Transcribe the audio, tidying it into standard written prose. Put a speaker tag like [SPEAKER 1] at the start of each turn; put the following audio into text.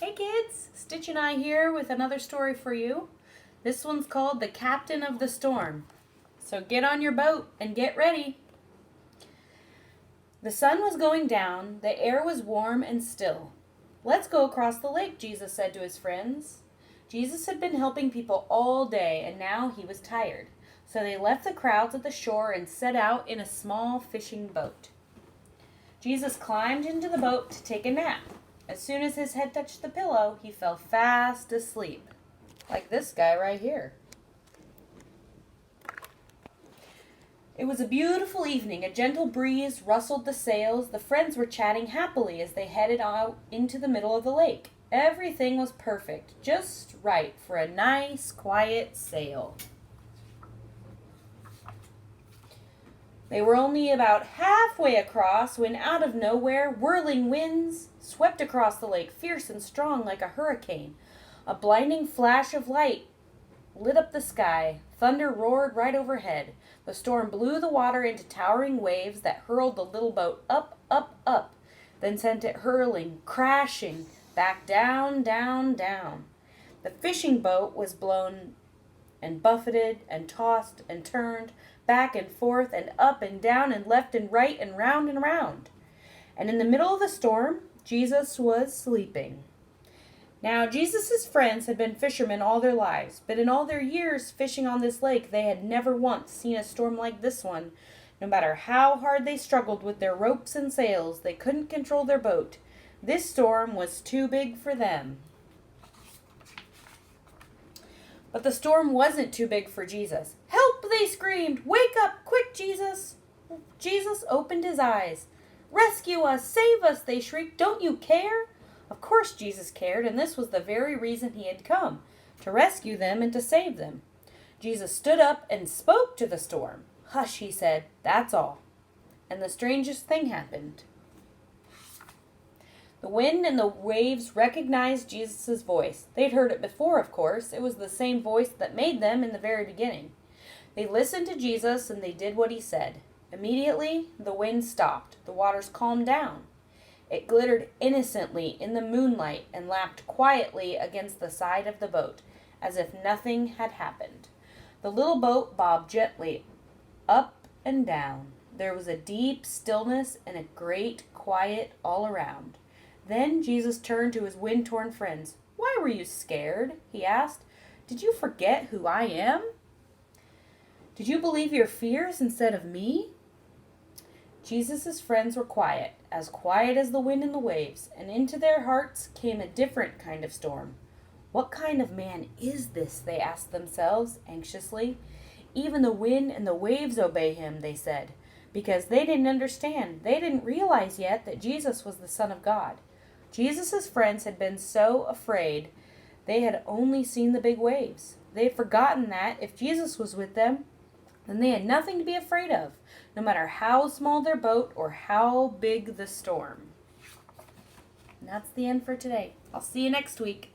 [SPEAKER 1] Hey kids, Stitch and I here with another story for you. This one's called The Captain of the Storm. So get on your boat and get ready. The sun was going down, the air was warm and still. Let's go across the lake, Jesus said to his friends. Jesus had been helping people all day and now he was tired. So they left the crowds at the shore and set out in a small fishing boat. Jesus climbed into the boat to take a nap. As soon as his head touched the pillow, he fell fast asleep. Like this guy right here. It was a beautiful evening. A gentle breeze rustled the sails. The friends were chatting happily as they headed out into the middle of the lake. Everything was perfect, just right for a nice, quiet sail. They were only about halfway across when out of nowhere, whirling winds swept across the lake, fierce and strong like a hurricane. A blinding flash of light lit up the sky. Thunder roared right overhead. The storm blew the water into towering waves that hurled the little boat up, up, up, then sent it hurling, crashing, back down, down, down. The fishing boat was blown and buffeted and tossed and turned, back and forth and up and down and left and right and round and round. And in the middle of the storm, Jesus was sleeping. Now, Jesus' friends had been fishermen all their lives, but in all their years fishing on this lake, they had never once seen a storm like this one. No matter how hard they struggled with their ropes and sails, they couldn't control their boat. This storm was too big for them. But the storm wasn't too big for Jesus. "Help!" they screamed. "Wake up! Quick, Jesus!" Jesus opened his eyes. "Rescue us! Save us!" they shrieked. "Don't you care?" Of course Jesus cared, and this was the very reason he had come, to rescue them and to save them. Jesus stood up and spoke to the storm. "Hush," he said, "that's all." And the strangest thing happened. The wind and the waves recognized Jesus' voice. They'd heard it before, of course. It was the same voice that made them in the very beginning. They listened to Jesus and they did what he said. Immediately, the wind stopped. The waters calmed down. It glittered innocently in the moonlight and lapped quietly against the side of the boat, as if nothing had happened. The little boat bobbed gently up and down. There was a deep stillness and a great quiet all around. Then Jesus turned to his wind-torn friends. "Why were you scared?" he asked. "Did you forget who I am? Did you believe your fears instead of me?" Jesus' friends were quiet as the wind and the waves, and into their hearts came a different kind of storm. "What kind of man is this?" they asked themselves anxiously. "Even the wind and the waves obey him," they said, because they didn't understand. They didn't realize yet that Jesus was the Son of God. Jesus' friends had been so afraid they had only seen the big waves. They had forgotten that if Jesus was with them, then they had nothing to be afraid of, no matter how small their boat or how big the storm. And that's the end for today. I'll see you next week.